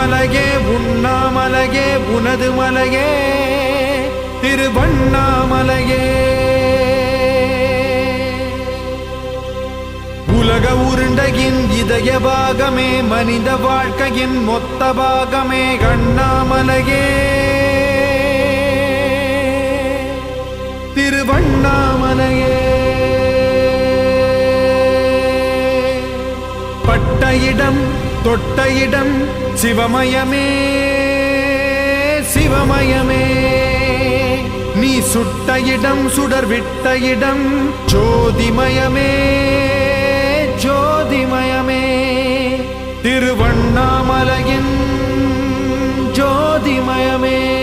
உண்ணாமலையே உண்ணாமலையே உனது மலையே திருவண்ணாமலையே. உலக உருண்டையின் இதய பாகமே மனித வாழ்க்கையின் மொத்த பாகமே அண்ணாமலையே திருவண்ணாமலையே. பட்ட இடம் தொட்ட இடம் சிவமயமே சிவமயமே. நீ சுட்ட இடம் சுடர் விட்ட இடம் ஜோதிமயமே ஜோதிமயமே. திருவண்ணாமலையின் ஜோதிமயமே.